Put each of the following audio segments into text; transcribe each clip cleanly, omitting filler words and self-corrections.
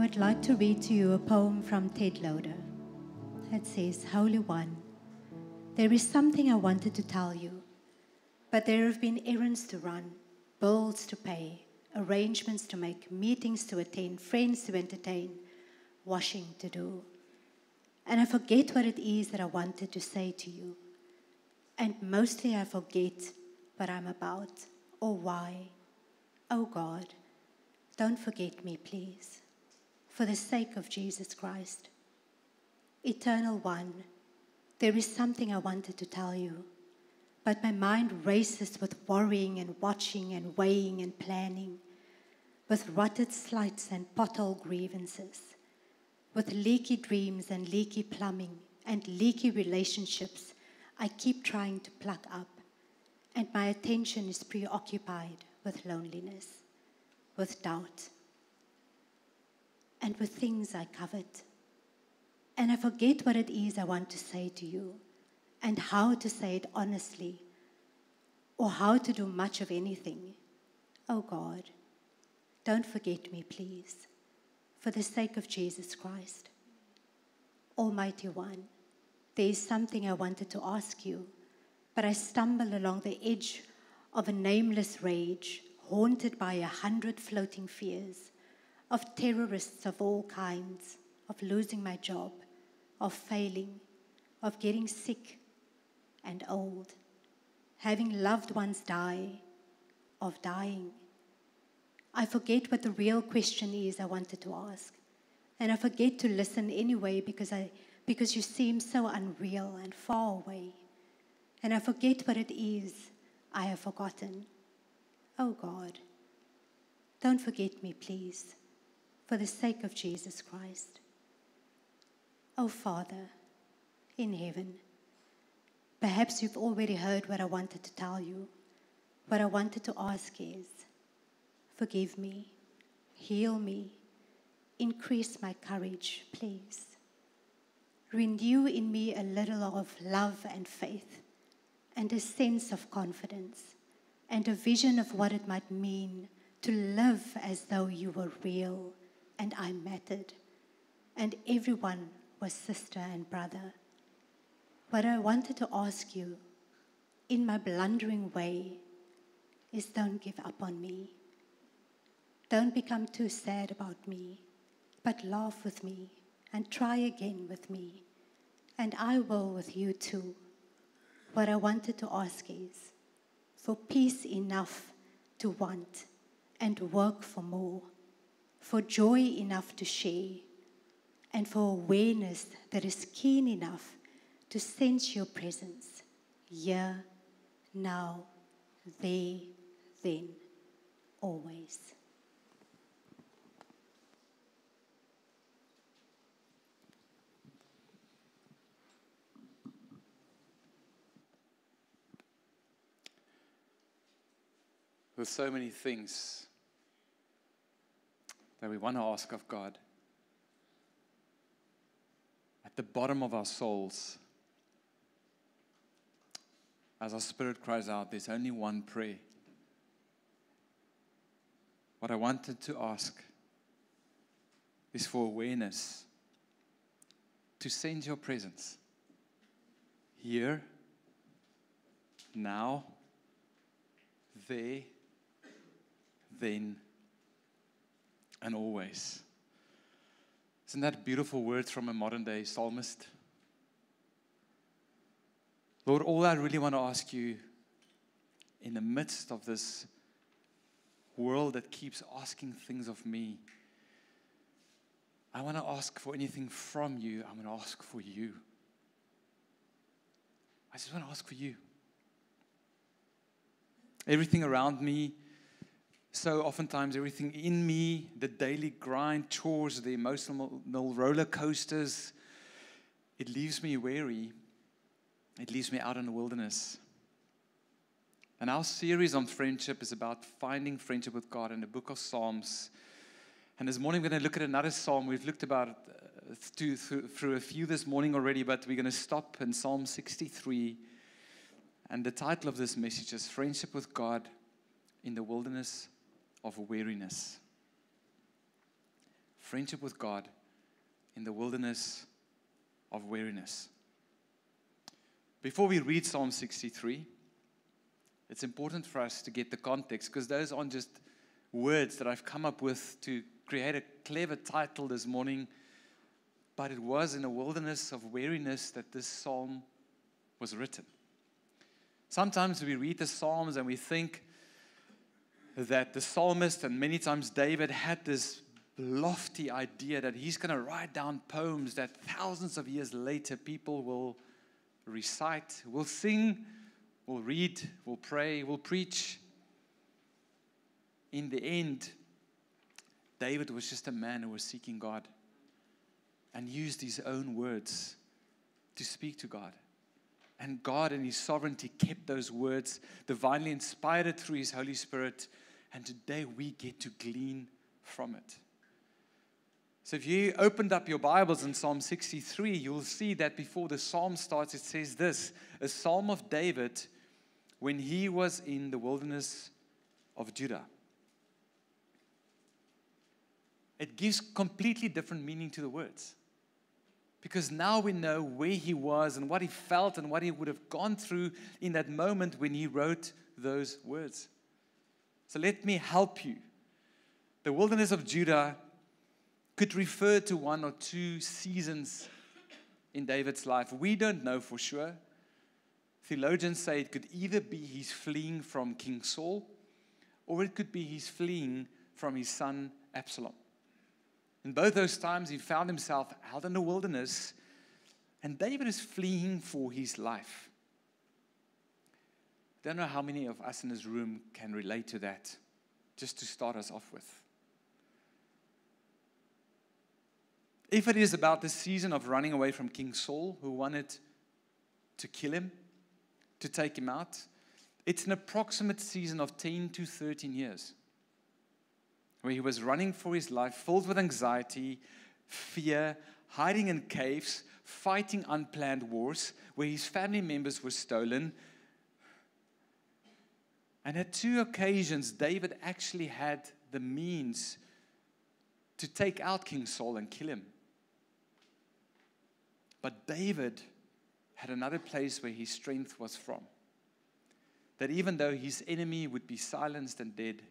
would like to read to you a poem from Ted Loder. It says, Holy One, there is something I wanted to tell you, but there have been errands to run, bills to pay, arrangements to make, meetings to attend, friends to entertain, washing to do. And I forget what it is that I wanted to say to you. And mostly I forget what I'm about or why. Oh God, don't forget me, please, for the sake of Jesus Christ. Eternal One, there is something I wanted to tell you, but my mind races with worrying and watching and weighing and planning, with rutted slights and pothole grievances, with leaky dreams and leaky plumbing and leaky relationships I keep trying to plug up, and my attention is preoccupied with loneliness, with doubt, and with things I covet. And I forget what it is I want to say to you, and how to say it honestly, or how to do much of anything. Oh God, don't forget me, please, for the sake of Jesus Christ. Almighty One, there is something I wanted to ask you, but I stumble along the edge of a nameless rage, haunted by 100 floating fears, of terrorists of all kinds, of losing my job, of failing, of getting sick and old, having loved ones die, of dying. I forget what the real question is I wanted to ask, and I forget to listen anyway because you seem so unreal and far away, and I forget what it is I have forgotten. Oh God, don't forget me, please, for the sake of Jesus Christ. Oh Father, in heaven, perhaps you've already heard what I wanted to tell you. What I wanted to ask is, forgive me, heal me, increase my courage, please. Renew in me a little of love and faith, and a sense of confidence, and a vision of what it might mean to live as though you were real and I mattered, and everyone was sister and brother. What I wanted to ask you, in my blundering way, is don't give up on me. Don't become too sad about me, but laugh with me and try again with me, and I will with you too. What I wanted to ask is for peace enough to want and work for more, for joy enough to share, and for awareness that is keen enough to sense your presence here, now, there, then, always. With so many things that we want to ask of God, at the bottom of our souls, as our spirit cries out, there's only one prayer. What I wanted to ask is for awareness, to sense your presence here, now, there, then, and always. Isn't that beautiful words from a modern day psalmist? Lord, all I really want to ask you in the midst of this world that keeps asking things of me, I want to ask for anything from you. I want to ask for you. I just want to ask for you. Everything around me, so oftentimes everything in me, the daily grind, chores, the emotional roller coasters, it leaves me weary. It leaves me out in the wilderness. And our series on friendship is about finding friendship with God in the book of Psalms. And this morning we're going to look at another psalm. We've looked about through a few this morning already, but we're going to stop in Psalm 63. And the title of this message is Friendship with God in the Wilderness of Weariness. friendship with God in the wilderness of weariness. Before we read Psalm 63, it's important for us to get the context, because those aren't just words that I've come up with to create a clever title this morning, but it was in a wilderness of weariness that this psalm was written. Sometimes we read the Psalms and we think that the psalmist, and many times David, had this lofty idea that he's going to write down poems that thousands of years later people will recite, will sing, will read, will pray, will preach. In the end, David was just a man who was seeking God and used his own words to speak to God. And God in His sovereignty kept those words, divinely inspired through His Holy Spirit, and today we get to glean from it. So if you opened up your Bibles in Psalm 63, you'll see that before the psalm starts, it says this, a psalm of David when he was in the wilderness of Judah. It gives completely different meaning to the words. Because now we know where he was and what he felt and what he would have gone through in that moment when he wrote those words. So let me help you. The wilderness of Judah could refer to one or two seasons in David's life. We don't know for sure. Theologians say it could either be he's fleeing from King Saul, or it could be he's fleeing from his son Absalom. In both those times, he found himself out in the wilderness, and David is fleeing for his life. I don't know how many of us in this room can relate to that, just to start us off with. If it is about the season of running away from King Saul, who wanted to kill him, to take him out, it's an approximate season of 10 to 13 years. Where he was running for his life, filled with anxiety, fear, hiding in caves, fighting unplanned wars, where his family members were stolen. And at 2 occasions, David actually had the means to take out King Saul and kill him. But David had another place where his strength was from. That even though his enemy would be silenced and dead,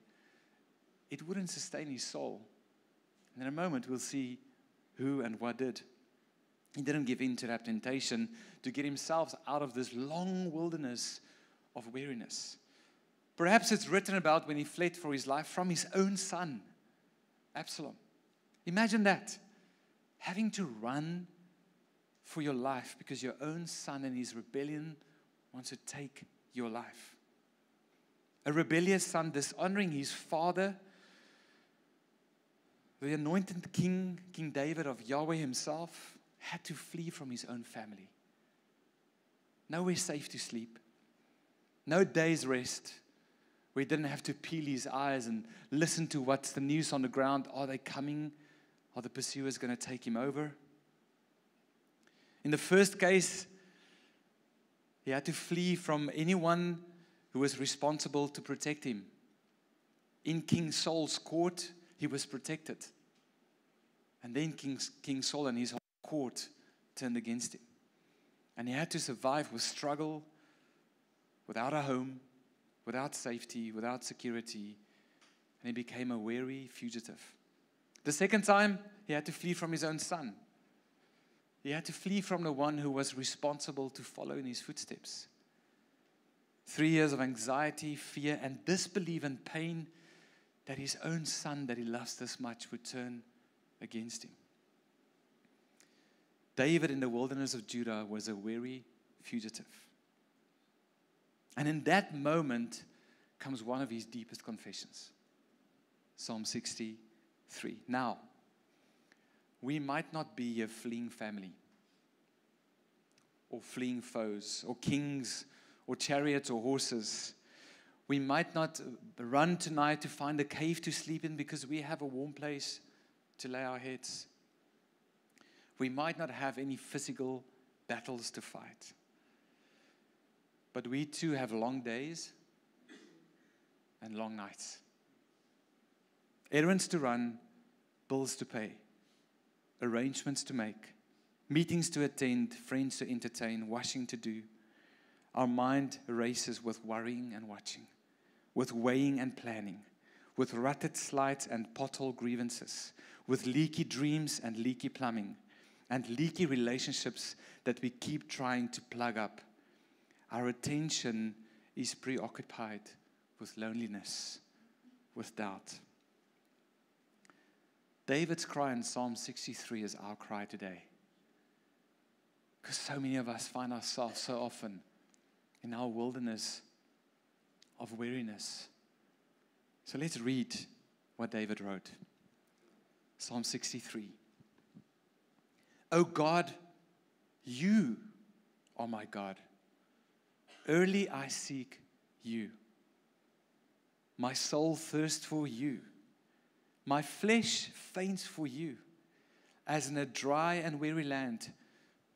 it wouldn't sustain his soul. And in a moment, we'll see who and what did. He didn't give in to that temptation to get himself out of this long wilderness of weariness. Perhaps it's written about when he fled for his life from his own son, Absalom. Imagine that. Having to run for your life because your own son in his rebellion wants to take your life. A rebellious son dishonoring his father. The anointed king, King David of Yahweh himself, had to flee from his own family. Nowhere safe to sleep. No day's rest. Where he didn't have to peel his eyes and listen to what's the news on the ground. Are they coming? Are the pursuers going to take him over? In the first case, he had to flee from anyone who was responsible to protect him. In King Saul's court, he was protected. And then King Saul and his whole court turned against him. And he had to survive with struggle, without a home, without safety, without security. And he became a weary fugitive. The second time, he had to flee from his own son. He had to flee from the one who was responsible to follow in his footsteps. 3 years of anxiety, fear, and disbelief and pain that his own son that he loves this much would turn against him. David in the wilderness of Judah was a weary fugitive. And in that moment comes one of his deepest confessions. Psalm 63. Now, we might not be a fleeing family, or fleeing foes, or kings, or chariots, or horses. We might not run tonight to find a cave to sleep in because we have a warm place to lay our heads. We might not have any physical battles to fight. But we too have long days and long nights. Errands to run, bills to pay. arrangements to make, meetings to attend, friends to entertain, washing to do. Our mind races with worrying and watching, with weighing and planning, with rutted slides and pothole grievances, with leaky dreams and leaky plumbing, and leaky relationships that we keep trying to plug up. Our attention is preoccupied with loneliness, with doubt. David's cry in Psalm 63 is our cry today. Because so many of us find ourselves so often in our wilderness of weariness. So let's read what David wrote. Psalm 63. O God, you are my God. Early I seek you. My soul thirsts for you. My flesh faints for you, as in a dry and weary land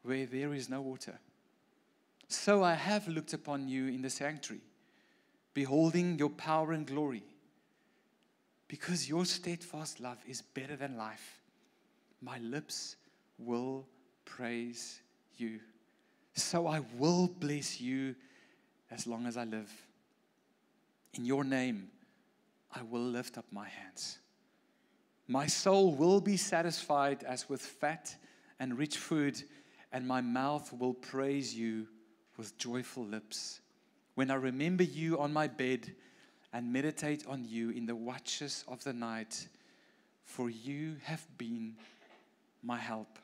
where there is no water. So I have looked upon you in the sanctuary, beholding your power and glory. Because your steadfast love is better than life, my lips will praise you. So I will bless you as long as I live. In your name, I will lift up my hands. My soul will be satisfied as with fat and rich food, and my mouth will praise you with joyful lips. When I remember you on my bed and meditate on you in the watches of the night, for you have been my help.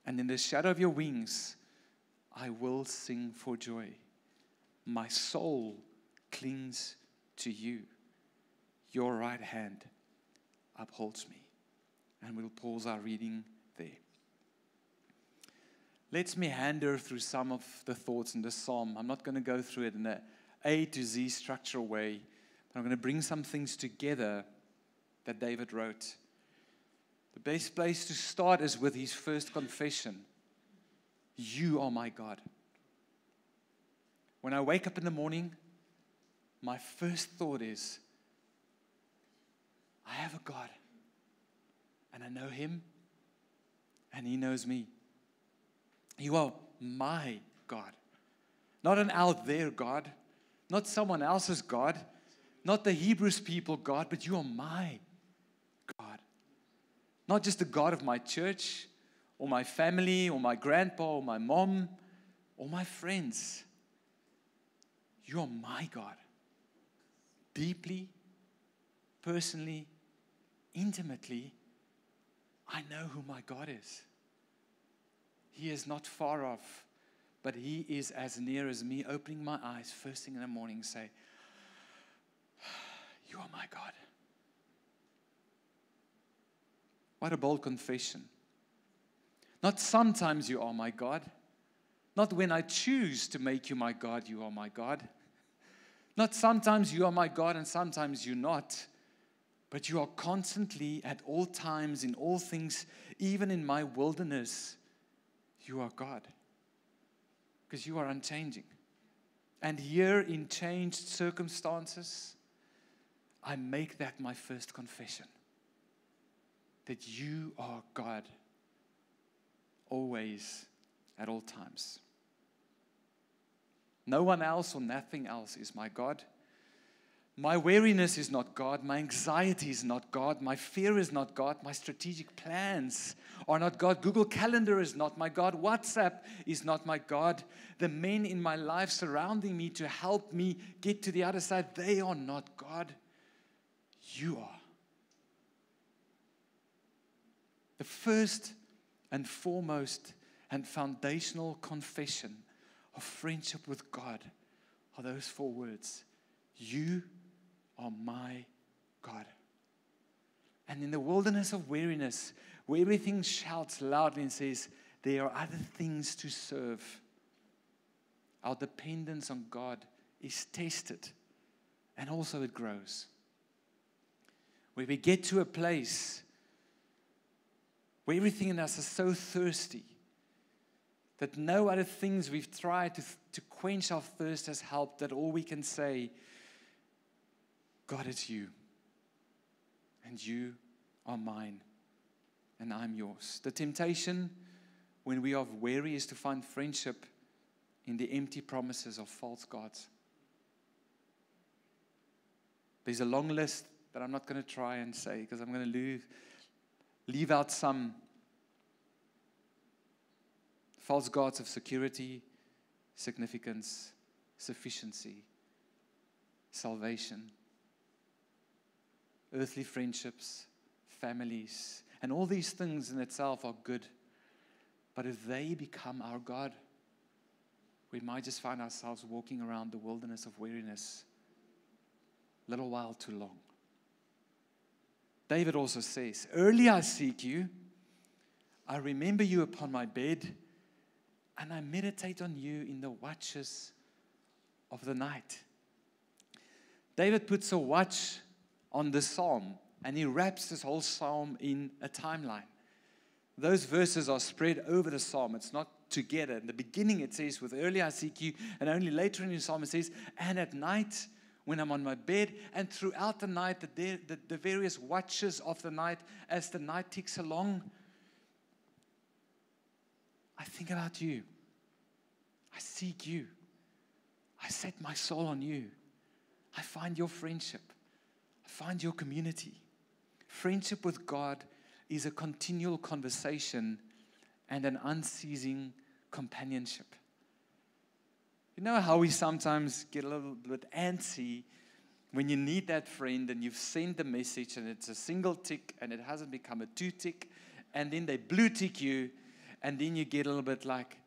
And in the shadow of your wings, I will sing for joy. My soul clings to you. Your right hand upholds me. And we'll pause our reading there. Let's meander through some of the thoughts in the psalm. I'm not going to go through it in an A to Z structural way, but I'm going to bring some things together that David wrote. The best place to start is with his first confession. You are my God. When I wake up in the morning, my first thought is, I have a God, and I know him, and he knows me. You are my God, not an out there God, not someone else's God, not the Hebrews people God, but you are my God. Not just the God of my church, or my family, or my grandpa, or my mom, or my friends. You are my God. Deeply, personally, intimately, I know who my God is. He is not far off, but he is as near as me opening my eyes first thing in the morning and say, you are my God. What a bold confession. Not sometimes you are my God. Not when I choose to make you my God, you are my God. Not sometimes you are my God and sometimes you're not. But you are constantly, at all times, in all things, even in my wilderness, you are God. Because you are unchanging. And here in changed circumstances, I make that my first confession. That you are God. Always, at all times. No one else or nothing else is my God. My weariness is not God. My anxiety is not God. My fear is not God. My strategic plans are not God. Google Calendar is not my God. WhatsApp is not my God. The men in my life surrounding me to help me get to the other side, they are not God. You are. The first and foremost and foundational confession of friendship with God are those 4 words. You are my God. And in the wilderness of weariness, where everything shouts loudly and says, there are other things to serve, our dependence on God is tested, and also it grows. Where we get to a place where everything in us is so thirsty that no other things we've tried to quench our thirst has helped, that all we can say, God, it's you, and you are mine and I'm yours. The temptation when we are weary is to find friendship in the empty promises of false gods. There's a long list that I'm not going to try and say because I'm going to leave out some. False gods of security, significance, sufficiency, salvation, earthly friendships, families, and all these things in itself are good. But if they become our God, we might just find ourselves walking around the wilderness of weariness a little while too long. David also says, early I seek you, I remember you upon my bed, and I meditate on you in the watches of the night. David puts a watch on the psalm, and he wraps this whole psalm in a timeline. Those verses are spread over the psalm. It's not together. In the beginning it says, with early I seek you, and only later in the psalm it says, and at night when I'm on my bed, and throughout the night, the various watches of the night, as the night ticks along, I think about you. I seek you. I set my soul on you. I find your friendship. I find your community. Friendship with God is a continual conversation and an unceasing companionship. You know how we sometimes get a little bit antsy when you need that friend and you've sent the message and it's a single tick and it hasn't become a 2 tick, and then they blue tick you, and then you get a little bit like,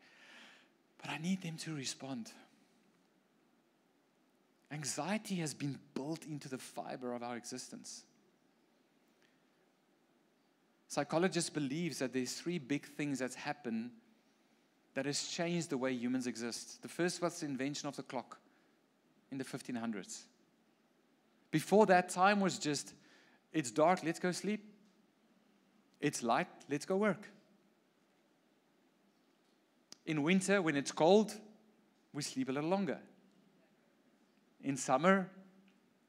but I need them to respond. Anxiety has been built into the fiber of our existence. Psychologists believe that there's 3 big things that's happened that has changed the way humans exist. The first was the invention of the clock in the 1500s. Before that, time was just, it's dark, let's go sleep. It's light, let's go work. In winter, when it's cold, we sleep a little longer. In summer,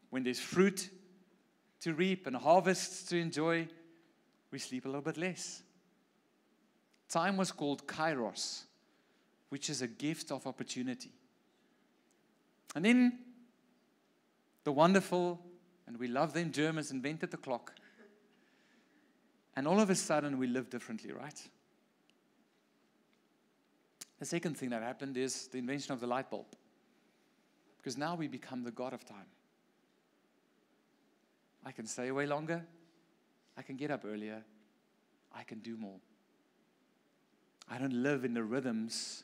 when there's fruit to reap and harvests to enjoy, we sleep a little bit less. Time was called kairos, which is a gift of opportunity. And then the wonderful, and we love them, Germans invented the clock. And all of a sudden, we live differently, right? The second thing that happened is the invention of the light bulb. Because now we become the God of time. I can stay away longer. I can get up earlier. I can do more. I don't live in the rhythms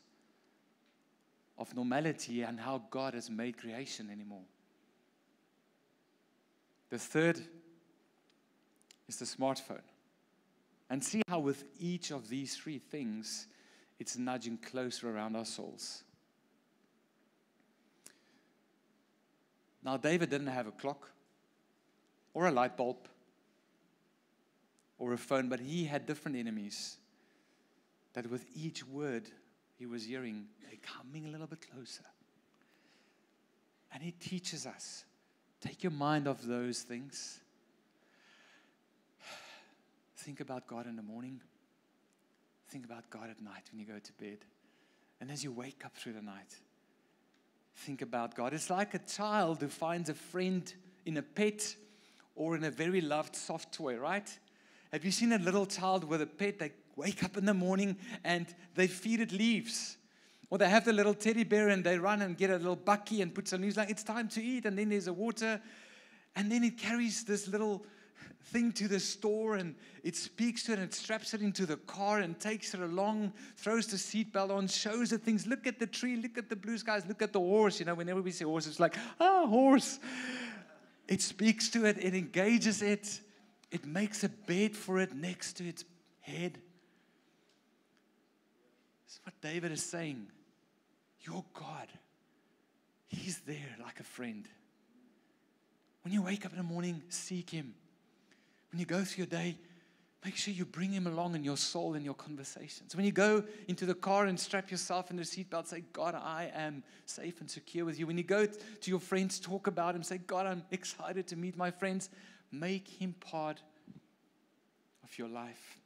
of normality and how God has made creation anymore. The third is the smartphone. And see how with each of these 3 things, it's nudging closer around our souls. Now, David didn't have a clock or a light bulb or a phone, but he had different enemies that with each word he was hearing, they're coming a little bit closer. And he teaches us, take your mind off those things. Think about God in the morning. Think about God at night when you go to bed. And as you wake up through the night, think about God. It's like a child who finds a friend in a pet or in a very loved soft toy, right? Have you seen a little child with a pet? They wake up in the morning and they feed it leaves. Or they have the little teddy bear and they run and get a little bucky and put some leaves. Like, it's time to eat. And then there's a water. And then it carries this little thing to the store and it speaks to it and it straps it into the car and takes it along, throws the seatbelt on, shows it things. Look at the tree, look at the blue skies, look at the horse. You know, whenever we say horse, it's like, horse. It speaks to it, it engages it, it makes a bed for it next to its head. That's what David is saying. Your God, He's there like a friend. When you wake up in the morning, seek Him. When you go through your day, make sure you bring Him along in your soul and your conversations. When you go into the car and strap yourself in the seatbelt, say, God, I am safe and secure with you. When you go to your friends, talk about Him, say, God, I'm excited to meet my friends. Make Him part of your life.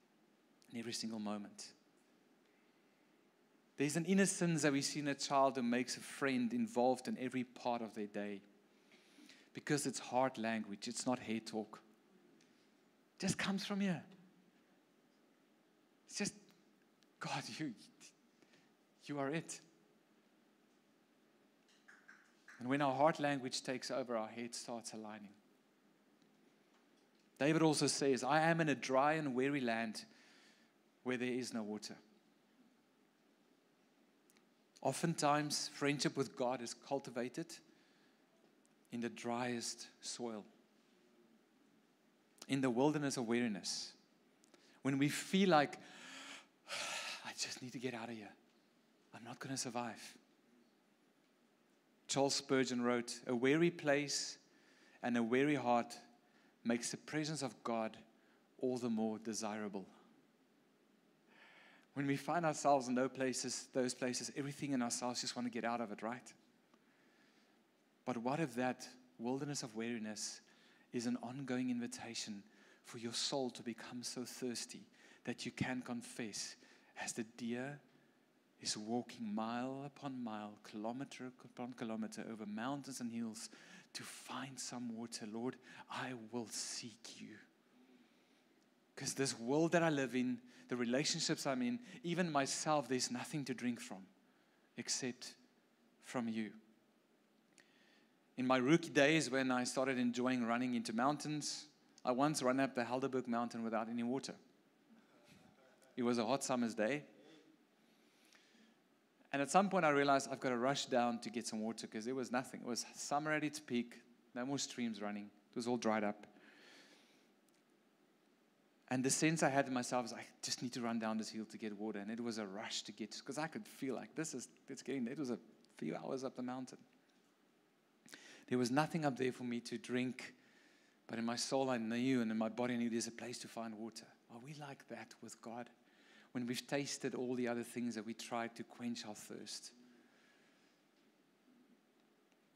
in every single moment. There's an innocence that we see in a child who makes a friend involved in every part of their day. Because it's hard language, it's not hair talk. It just comes from here. It's just, God, you are it. And when our heart language takes over, our head starts aligning. David also says, I am in a dry and weary land where there is no water. Oftentimes, friendship with God is cultivated in the driest soil, in the wilderness of weariness, when we feel like, I just need to get out of here. I'm not going to survive. Charles Spurgeon wrote, a weary place and a weary heart makes the presence of God all the more desirable. When we find ourselves in those places, everything in ourselves just want to get out of it, right? But what if that wilderness of weariness is an ongoing invitation for your soul to become so thirsty that you can confess, as the deer is walking mile upon mile, kilometer upon kilometer, over mountains and hills to find some water. Lord, I will seek you. Because this world that I live in, the relationships I'm in, even myself, there's nothing to drink from except from you. In my rookie days, when I started enjoying running into mountains, I once ran up the Helderberg mountain without any water. It was a hot summer's day. And at some point I realized I've got to rush down to get some water because there was nothing. It was summer at its peak, no more streams running. It was all dried up. And the sense I had in myself was, I just need to run down this hill to get water. And it was a rush to get, because I could feel like it was a few hours up the mountain. There was nothing up there for me to drink, but in my soul I knew, and in my body I knew there's a place to find water. Are we like that with God? When we've tasted all the other things that we tried to quench our thirst.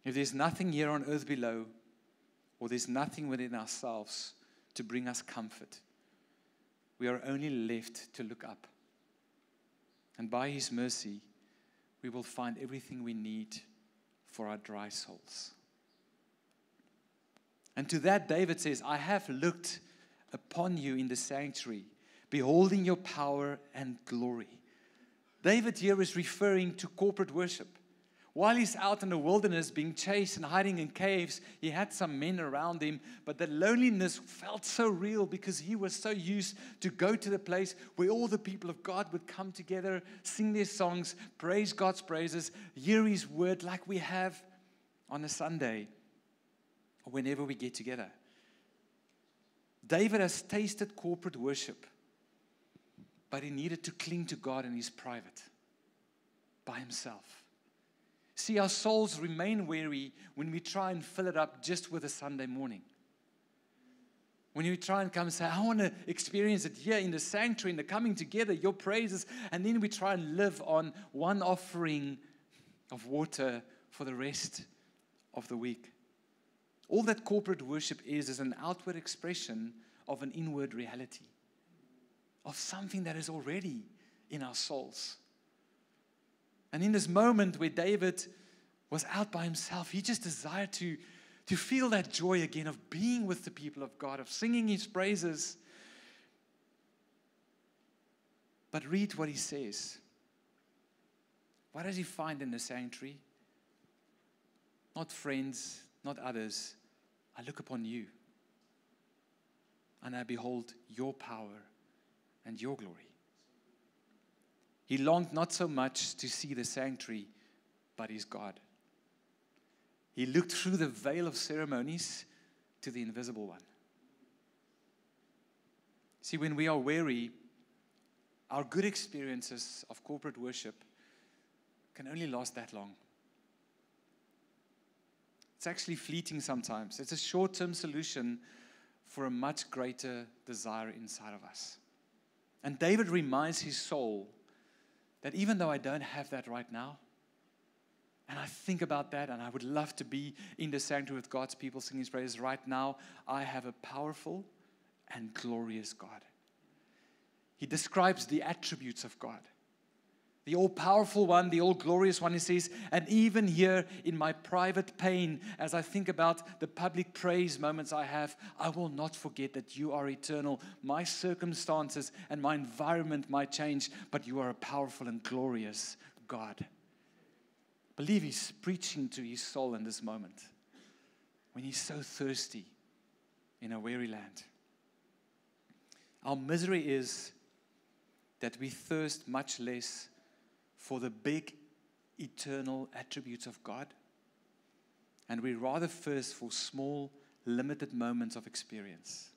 If there's nothing here on earth below, or there's nothing within ourselves to bring us comfort, we are only left to look up. And by His mercy, we will find everything we need for our dry souls. And to that, David says, I have looked upon you in the sanctuary, beholding your power and glory. David here is referring to corporate worship. While he's out in the wilderness being chased and hiding in caves, he had some men around him, but the loneliness felt so real because he was so used to go to the place where all the people of God would come together, sing their songs, praise God's praises, hear His word like we have on a Sunday or whenever we get together. David has tasted corporate worship, but he needed to cling to God in his private, by himself. See, our souls remain weary when we try and fill it up just with a Sunday morning. When you try and come and say, I want to experience it here in the sanctuary, in the coming together, your praises, and then we try and live on one offering of water for the rest of the week. All that corporate worship is an outward expression of an inward reality, of something that is already in our souls. And in this moment where David was out by himself, he just desired to feel that joy again of being with the people of God, of singing His praises. But read what he says. What does he find in the sanctuary? Not friends, not others. I look upon you, and I behold your power and your glory. He longed not so much to see the sanctuary, but his God. He looked through the veil of ceremonies to the invisible one. See, when we are weary, our good experiences of corporate worship can only last that long. It's actually fleeting sometimes. It's a short-term solution for a much greater desire inside of us. And David reminds his soul that even though I don't have that right now, and I think about that, and I would love to be in the sanctuary with God's people singing His praises right now, I have a powerful and glorious God. he describes the attributes of God. The all-powerful one, the all-glorious one, he says, and even here in my private pain, as I think about the public praise moments I have, I will not forget that you are eternal. My circumstances and my environment might change, but you are a powerful and glorious God. I believe he's preaching to his soul in this moment when he's so thirsty in a weary land. Our misery is that we thirst much less for the big, eternal attributes of God, and we rather thirst for small, limited moments of experience.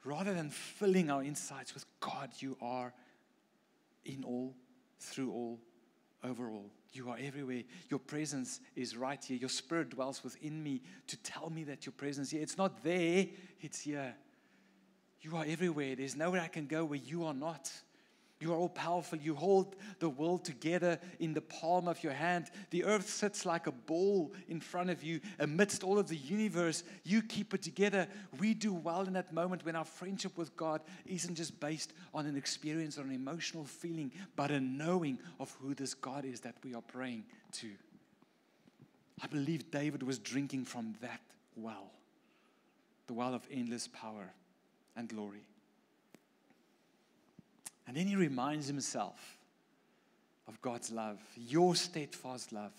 Rather than filling our insights with God, you are in all, through all, over all. You are everywhere. Your presence is right here. Your Spirit dwells within me to tell me that your presence is here. It's not there, it's here. You are everywhere. There's nowhere I can go where you are not. You are all powerful. You hold the world together in the palm of your hand. The earth sits like a ball in front of you. Amidst all of the universe, you keep it together. We do well in that moment when our friendship with God isn't just based on an experience or an emotional feeling, but a knowing of who this God is that we are praying to. I believe David was drinking from that well, the well of endless power and glory. And then he reminds himself of God's love. Your steadfast love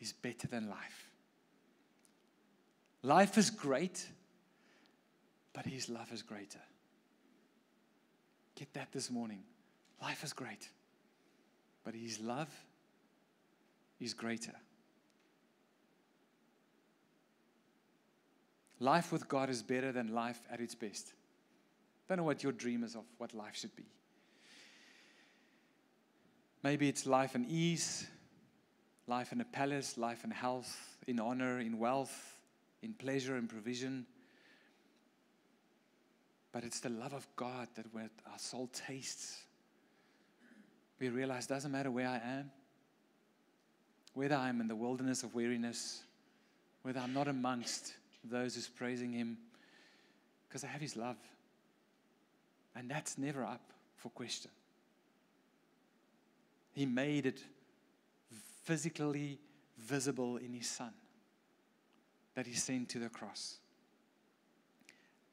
is better than life. Life is great, but his love is greater. Get that this morning. Life is great, but his love is greater. Life with God is better than life at its best. Don't know what your dream is of what life should be. Maybe it's life in ease, life in a palace, life in health, in honor, in wealth, in pleasure and provision. But it's the love of God that when our soul tastes, we realize it doesn't matter where I am, whether I'm in the wilderness of weariness, whether I'm not amongst those who's praising him, because I have his love. And that's never up for question. He made it physically visible in his Son that he sent to the cross.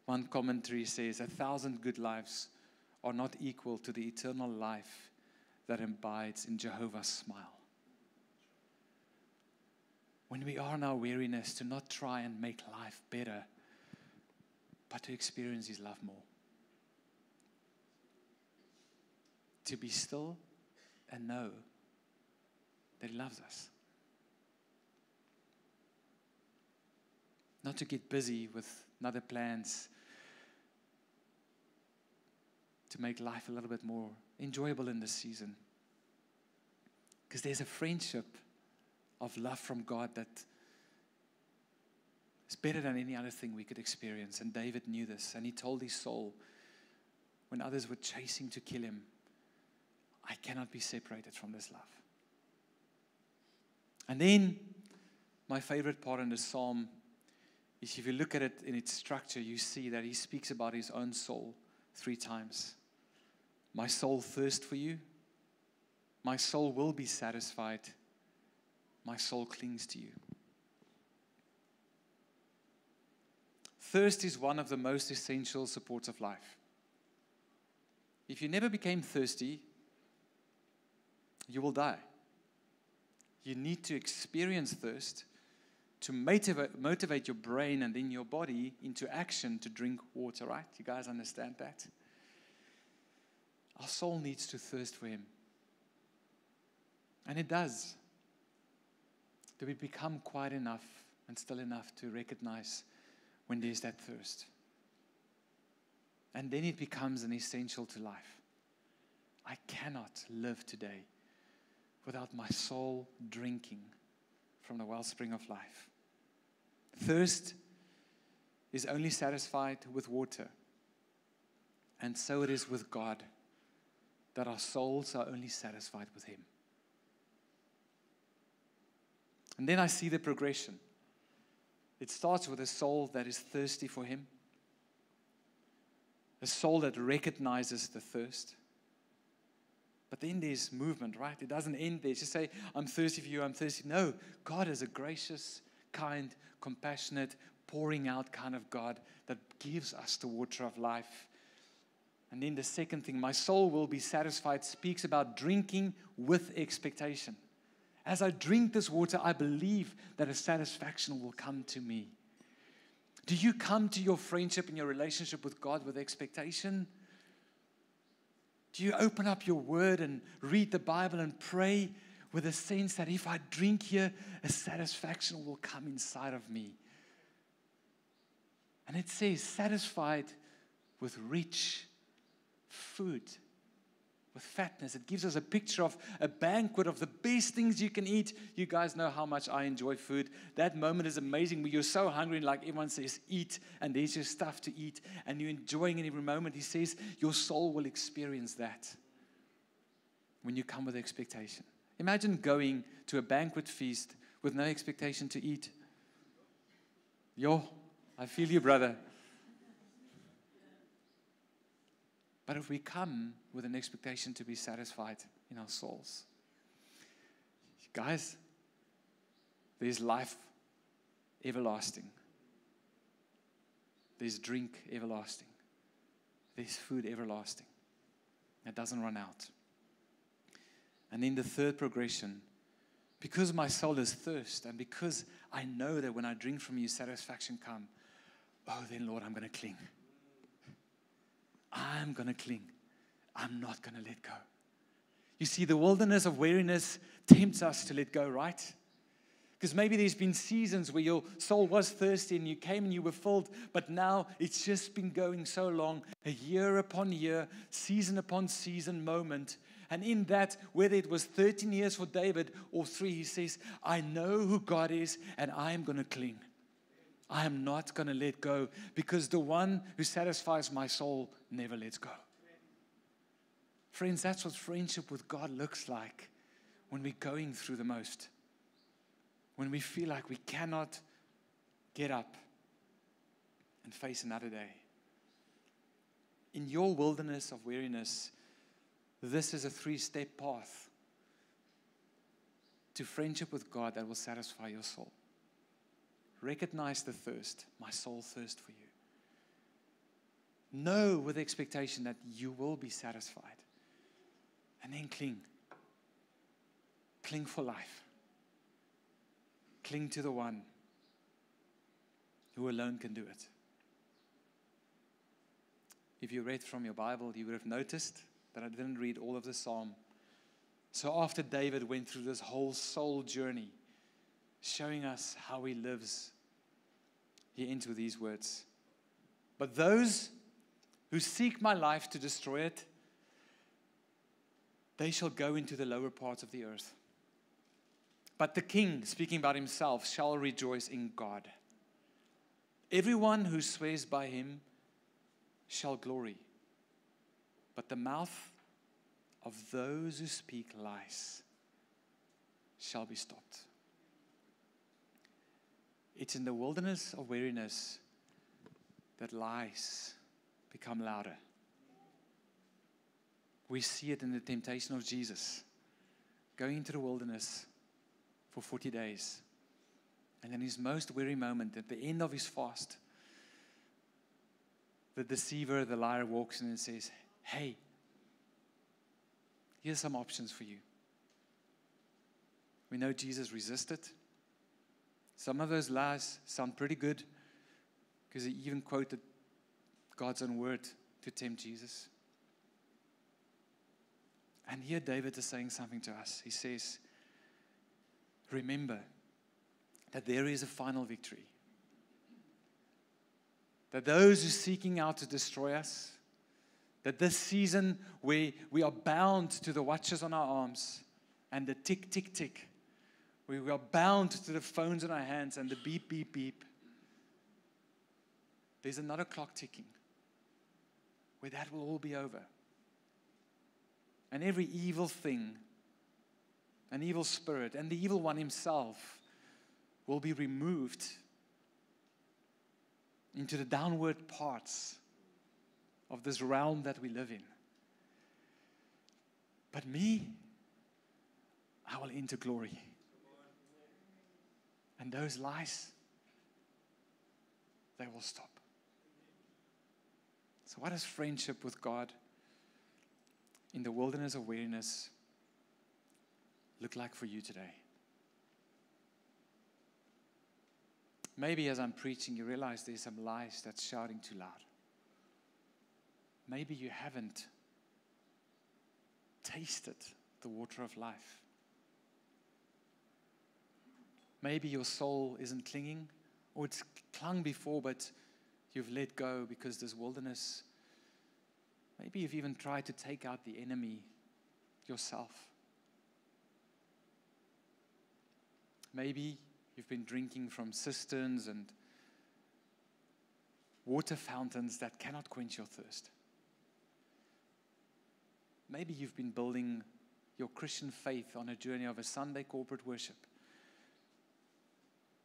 One commentary says, 1,000 good lives are not equal to the eternal life that abides in Jehovah's smile. When we are in our weariness, to not try and make life better, but to experience his love more. To be still and know that he loves us. Not to get busy with other plans to make life a little bit more enjoyable in this season. Because there's a friendship of love from God that is better than any other thing we could experience. And David knew this, and he told his soul, when others were chasing to kill him, I cannot be separated from this love. And then, my favorite part in the psalm is if you look at it in its structure, you see that he speaks about his own soul 3 times. My soul thirsts for you. My soul will be satisfied. My soul clings to you. Thirst is one of the most essential supports of life. If you never became thirsty, you will die. You need to experience thirst to motivate your brain and then your body into action to drink water, right? You guys understand that? Our soul needs to thirst for him. And it does. Do we become quiet enough and still enough to recognize when there's that thirst? And then it becomes an essential to life. I cannot live today without my soul drinking from the wellspring of life. Thirst is only satisfied with water. And so it is with God, that our souls are only satisfied with him. And then I see the progression. It starts with a soul that is thirsty for him. A soul that recognizes the thirst. But then there's movement, right? It doesn't end there. Just say, I'm thirsty for you, I'm thirsty. No, God is a gracious, kind, compassionate, pouring out kind of God that gives us the water of life. And then the second thing, my soul will be satisfied, speaks about drinking with expectation. As I drink this water, I believe that a satisfaction will come to me. Do you come to your friendship and your relationship with God with expectation? Do you open up your word and read the Bible and pray with a sense that if I drink here, a satisfaction will come inside of me? And it says, satisfied with rich food, with fatness. It gives us a picture of a banquet of the best things you can eat. You guys know how much I enjoy food. That moment is amazing where you're so hungry and like everyone says, eat, and there's your stuff to eat, and you're enjoying it every moment. He says your soul will experience that when you come with expectation. Imagine going to a banquet feast with no expectation to eat. Yo, I feel you, brother. But if we come with an expectation to be satisfied in our souls, guys, there's life everlasting. There's drink everlasting. There's food everlasting. It doesn't run out. And then the third progression, because my soul is thirst, and because I know that when I drink from you, satisfaction come, oh, then Lord, I'm going to cling. I'm going to cling. I'm not going to let go. You see, the wilderness of weariness tempts us to let go, right? Because maybe there's been seasons where your soul was thirsty and you came and you were filled, but now it's just been going so long, a year upon year, season upon season moment. And in that, whether it was 13 years for David or 3, he says, I know who God is and I am going to cling. I am not going to let go because the one who satisfies my soul never lets go. Friends, that's what friendship with God looks like when we're going through the most. When we feel like we cannot get up and face another day. In your wilderness of weariness, this is a 3-step path to friendship with God that will satisfy your soul. Recognize the thirst. My soul thirsts for you. Know with expectation that you will be satisfied. And then cling. Cling for life. Cling to the one who alone can do it. If you read from your Bible, you would have noticed that I didn't read all of the psalm. So after David went through this whole soul journey, showing us how he lives, he ends with these words. But those who seek my life to destroy it, they shall go into the lower parts of the earth. But the king, speaking about himself, shall rejoice in God. Everyone who swears by him shall glory. But the mouth of those who speak lies shall be stopped. It's in the wilderness of weariness that lies become louder. We see it in the temptation of Jesus, going into the wilderness for 40 days. And in his most weary moment, at the end of his fast, the deceiver, the liar, walks in and says, hey, here's some options for you. We know Jesus resisted. Some of those lies sound pretty good because he even quoted God's own word to tempt Jesus. And here David is saying something to us. He says, remember that there is a final victory. That those who are seeking out to destroy us, that this season where we are bound to the watches on our arms and the tick, tick, tick, where we are bound to the phones in our hands and the beep, beep, beep, there's another clock ticking where that will all be over. And every evil thing, an evil spirit, and the evil one himself will be removed into the downward parts of this realm that we live in. But me, I will enter glory. And those lies, they will stop. So what does friendship with God in the wilderness of weariness look like for you today? Maybe as I'm preaching, you realize there's some lies that's shouting too loud. Maybe you haven't tasted the water of life. Maybe your soul isn't clinging, or it's clung before, but you've let go because this wilderness, maybe you've even tried to take out the enemy yourself. Maybe you've been drinking from cisterns and water fountains that cannot quench your thirst. Maybe you've been building your Christian faith on a journey of a Sunday corporate worship,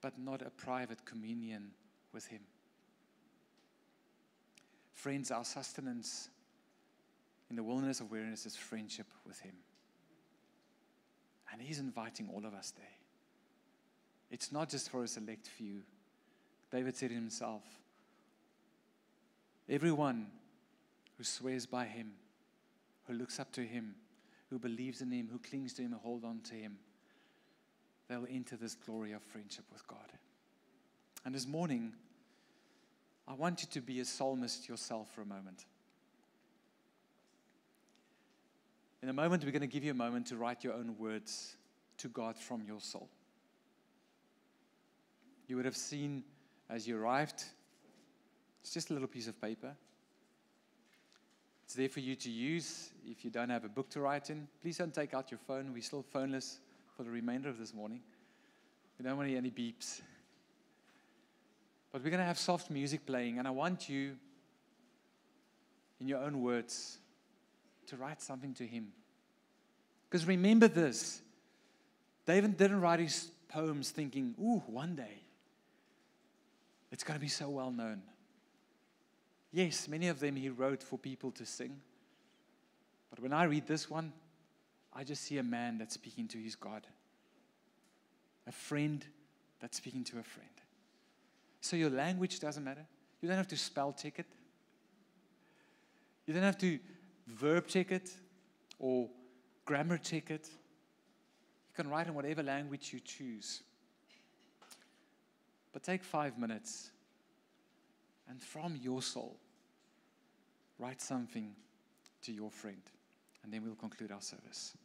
but not a private communion with Him. Friends, our sustenance in the wilderness of weariness is friendship with Him. And He's inviting all of us there. It's not just for a select few. David said himself, everyone who swears by Him, who looks up to Him, who believes in Him, who clings to Him and holds on to Him, they'll enter this glory of friendship with God. And this morning, I want you to be a psalmist yourself for a moment. In a moment, we're going to give you a moment to write your own words to God from your soul. You would have seen as you arrived, it's just a little piece of paper. It's there for you to use if you don't have a book to write in. Please don't take out your phone. We're still phoneless for the remainder of this morning. We don't want to hear any beeps. But we're going to have soft music playing, and I want you, in your own words, to write something to Him. Because remember this, David didn't write his poems thinking, ooh, one day, it's going to be so well known. Yes, many of them he wrote for people to sing. But when I read this one, I just see a man that's speaking to his God. A friend that's speaking to a friend. So your language doesn't matter. You don't have to spell check it. You don't have to verb check it or grammar check it. You can write in whatever language you choose. But take 5 minutes and from your soul, write something to your friend. And then we'll conclude our service.